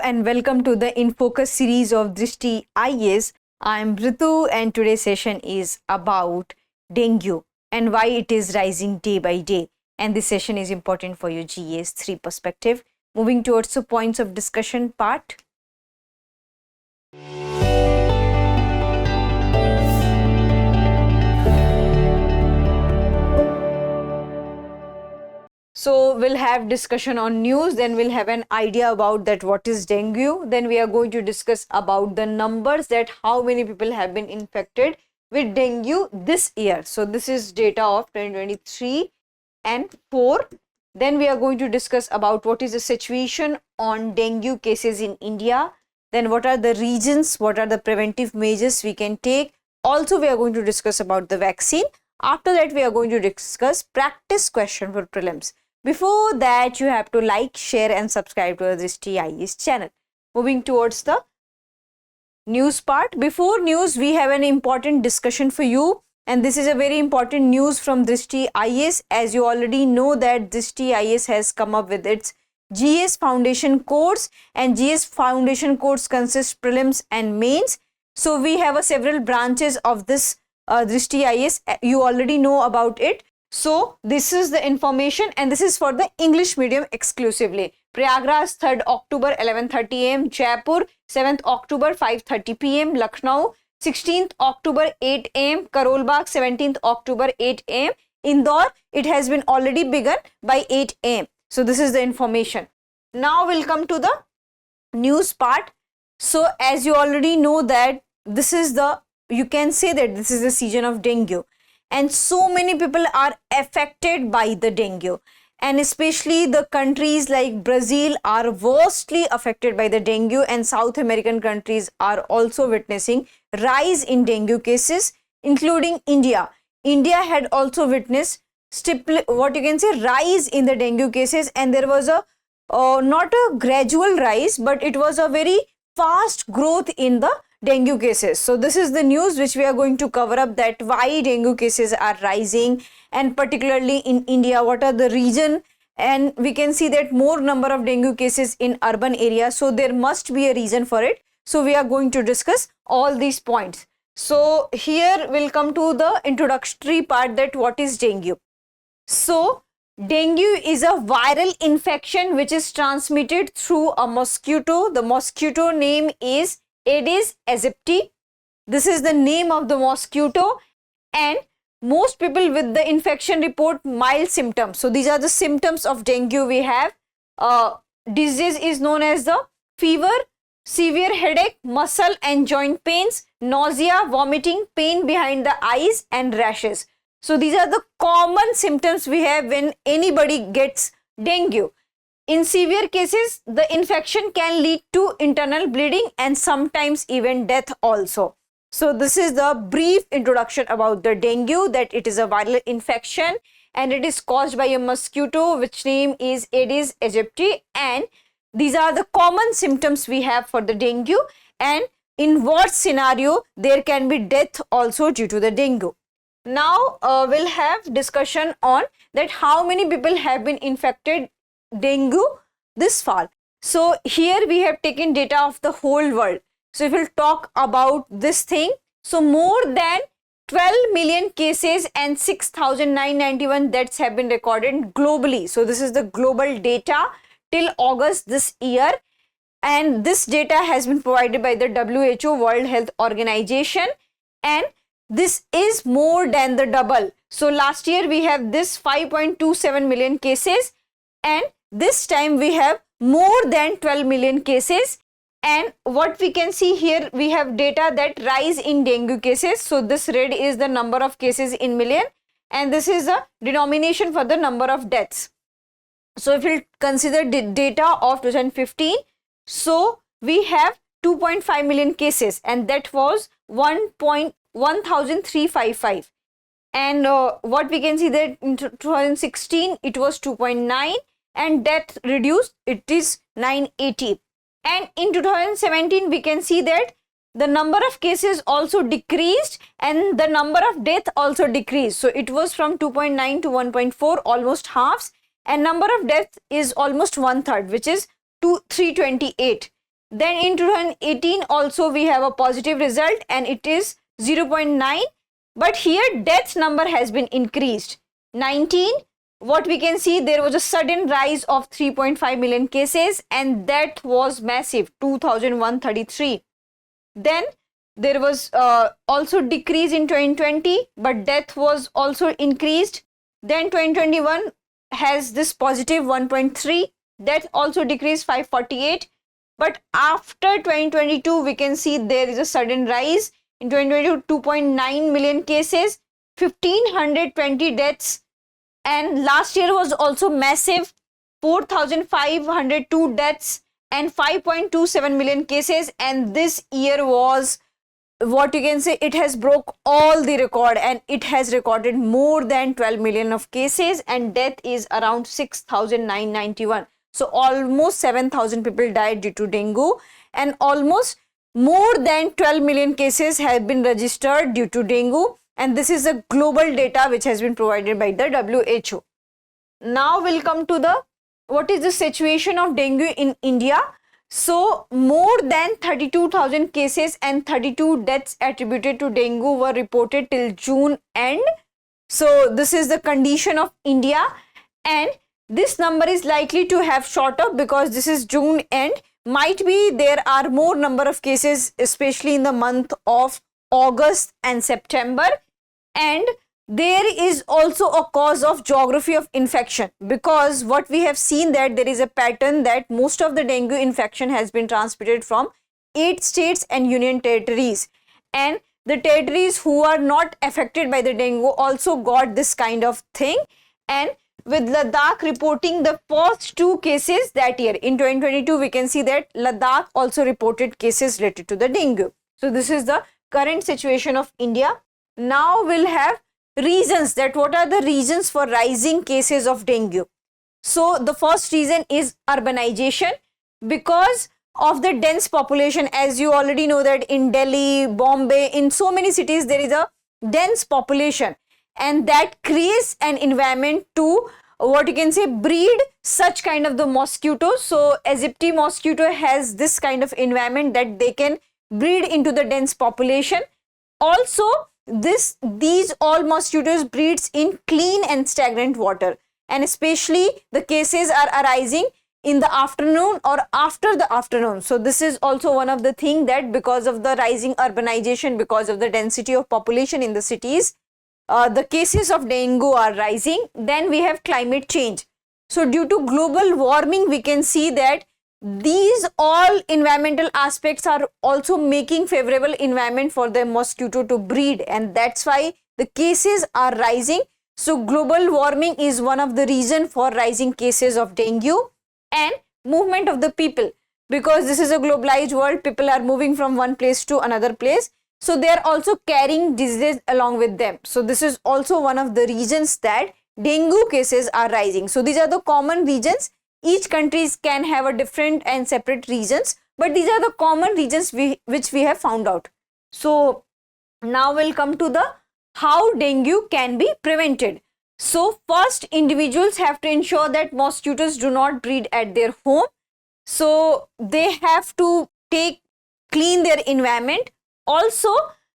and welcome to the In Focus series of Drishti IAS. I am Ritu and today's session is about dengue and why it is rising day by day. And this session is important for your GAS 3 perspective. Moving towards the points of discussion part. So we'll have discussion on news, then we'll have an idea about that what is dengue. Then we are going to discuss about the numbers, that how many people have been infected with dengue this year. So this is data of 2023 and 4. Then we are going to discuss about what is the situation on dengue cases in India. Then what are the regions, what are the preventive measures we can take. Also we are going to discuss about the vaccine. After that we are going to discuss practice question for prelims. Before that, you have to like, share and subscribe to the Drishti IAS channel. Moving towards the news part. Before news, we have an important discussion for you. And this is a very important news from Drishti IAS. As you already know that Drishti IAS has come up with its GS Foundation course. And GS Foundation course consists prelims and mains. So we have several branches of this Drishti IAS. You already know about it. So this is the information and this is for the English medium exclusively. Prayagraj 3rd October 11:30 am, Jaipur 7th October 5:30 pm, Lucknow 16th October 8 am, Karol Bagh 17th October 8 am, Indore it has been already begun by 8 am. So this is the information. Now we'll come to the news part. So as you already know that this is the, you can say that this is the season of dengue. And so many people are affected by the dengue, and especially the countries like Brazil are worstly affected by the dengue, and South American countries are also witnessing rise in dengue cases, including India. India had also witnessed what you can say rise in the dengue cases, and there was a not a gradual rise, but it was a very fast growth in the dengue cases. So this is the news which we are going to cover up, that why dengue cases are rising, and particularly in India, what are the reason. And we can see that more number of dengue cases in urban areas, so there must be a reason for it. So we are going to discuss all these points. So here we'll come to the introductory part, that what is dengue. So dengue is a viral infection which is transmitted through a mosquito. The mosquito name is Aedes aegypti. This is the name of the mosquito, and most people with the infection report mild symptoms. So these are the symptoms of dengue we have. Disease is known as the fever, severe headache, muscle and joint pains, nausea, vomiting, pain behind the eyes and rashes. So these are the common symptoms we have when anybody gets dengue. In severe cases, the infection can lead to internal bleeding and sometimes even death also. So this is the brief introduction about the dengue, that it is a viral infection and it is caused by a mosquito which name is Aedes aegypti, and these are the common symptoms we have for the dengue, and in worst scenario there can be death also due to the dengue. Now we'll have discussion on that how many people have been infected dengue this fall. So here we have taken data of the whole world. So if we'll talk about this thing, so more than 12 million cases and 6,991 deaths have been recorded globally. So this is the global data till August this year, and this data has been provided by the WHO, World Health Organization, and this is more than the double. So last year we have this 5.27 million cases, and this time we have more than 12 million cases. And what we can see here, we have data that rise in dengue cases. So this red is the number of cases in million, and this is a denomination for the number of deaths. So if we consider the data of 2015, so we have 2.5 million cases, and that was 1,355. And what we can see that in 2016 it was 2.9, and death reduced, it is 980. And in 2017 we can see that the number of cases also decreased and the number of death also decreased. So it was from 2.9 to 1.4, almost halves, and number of deaths is almost 1/3, which is 328. Then in 2018 also we have a positive result and it is 0.9, but here death number has been increased. 19, what we can see, there was a sudden rise of 3.5 million cases and that was massive, 2133. Then there was also decrease in 2020, but death was also increased. Then 2021 has this positive 1.3, death also decreased 548. But after 2022, we can see there is a sudden rise. In 2022, 2.9 million cases, 1520 deaths. And last year was also massive, 4502 deaths and 5.27 million cases. And this year was, what you can say, it has broke all the record and it has recorded more than 12 million of cases and death is around 6,991. So almost 7,000 people died due to dengue and almost more than 12 million cases have been registered due to dengue, and this is a global data which has been provided by the WHO. Now we'll come to the what is the situation of dengue in India. So more than 32,000 cases and 32 deaths attributed to dengue were reported till June end. So this is the condition of India, and this number is likely to have shot up because this is June end. Might be there are more number of cases, especially in the month of August and September. And there is also a cause of geography of infection, because what we have seen that there is a pattern that most of the dengue infection has been transmitted from 8 states and union territories, and the territories who are not affected by the dengue also got this kind of thing, and with Ladakh reporting the first 2 cases that year. In 2022, we can see that Ladakh also reported cases related to the dengue. So this is the current situation of India. Now we'll have reasons, that what are the reasons for rising cases of dengue. So the first reason is urbanization, because of the dense population. As you already know that in Delhi, Bombay, in so many cities there is a dense population, and that creates an environment to, what you can say, breed such kind of the mosquitoes. So Aegypti mosquito has this kind of environment that they can breed into the dense population. Also these all mosquitoes breeds in clean and stagnant water, and especially the cases are arising in the afternoon or after the afternoon. So this is also one of the thing, that because of the rising urbanization, because of the density of population in the cities, the cases of dengue are rising. Then we have climate change. So due to global warming, we can see that these all environmental aspects are also making favorable environment for the mosquito to breed, and that's why the cases are rising. So global warming is one of the reason for rising cases of dengue. And movement of the people, because this is a globalized world, people are moving from one place to another place, so they are also carrying diseases along with them. So this is also one of the reasons that dengue cases are rising. So these are the common reasons. Each countries can have a different and separate reasons, but these are the common reasons which we have found out. So now we'll come to the how dengue can be prevented. So first, individuals have to ensure that mosquitoes do not breed at their home. So they have to clean their environment. Also,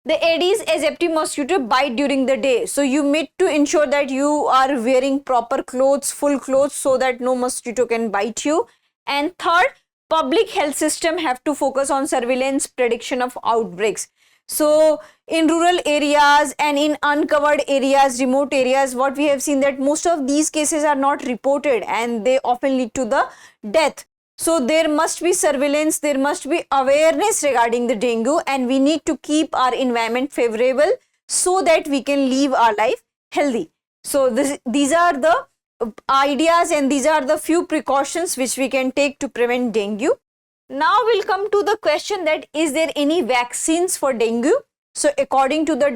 the Aedes aegypti mosquito bite during the day. So you need to ensure that you are wearing proper clothes, full clothes, so that no mosquito can bite you. And third, public health system have to focus on surveillance, prediction of outbreaks. So in rural areas and in uncovered areas, remote areas, what we have seen that most of these cases are not reported and they often lead to the death. So there must be surveillance, there must be awareness regarding the dengue, and we need to keep our environment favorable so that we can live our life healthy. So these are the ideas and these are the few precautions which we can take to prevent dengue. Now we'll come to the question that is there any vaccines for dengue? So according to the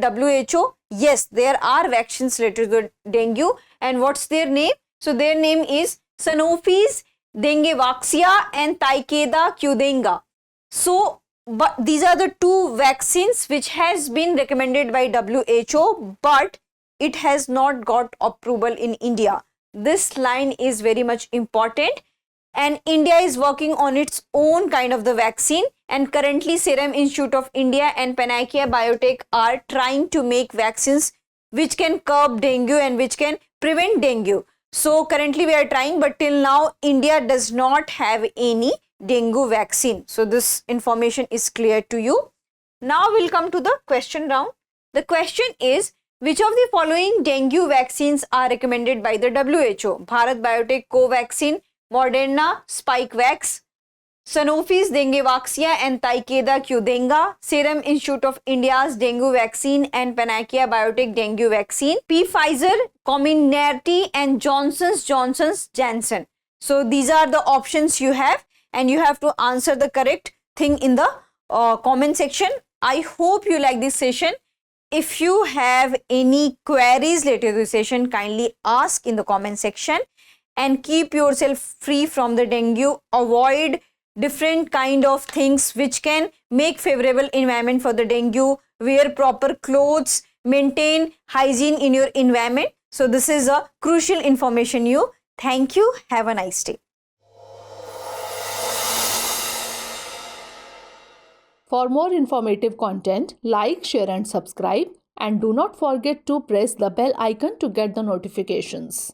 WHO, yes, there are vaccines related to dengue. And what's their name? So their name is Sanofi's Denguevaxia and Takeda Qdenga. So but these are the 2 vaccines which has been recommended by WHO, but it has not got approval in India. This line is very much important. and India is working on its own kind of the vaccine, and currently Serum Institute of India and Panacea Biotech are trying to make vaccines which can curb dengue and which can prevent dengue. So currently we are trying, but till now India does not have any dengue vaccine. So this information is clear to you. Now we'll come to the question round. The question is, which of the following dengue vaccines are recommended by the WHO? Bharat Biotech Covaxin, Moderna Spikevax, Sanofi's Denguevaxia and Takeda Qdenga, Serum Institute of India's dengue vaccine and Panacea Biotech dengue vaccine, Pfizer, Comirnaty and Johnson's Janssen. So these are the options you have, and you have to answer the correct thing in the comment section. I hope you like this session. If you have any queries related to the session, kindly ask in the comment section, and keep yourself free from the dengue. Avoid different kind of things which can make favorable environment for the dengue. Wear proper clothes, maintain hygiene in your environment. So this is a crucial information you. Thank you. Have a nice day. For more informative content, like, share and subscribe, and do not forget to press the bell icon to get the notifications.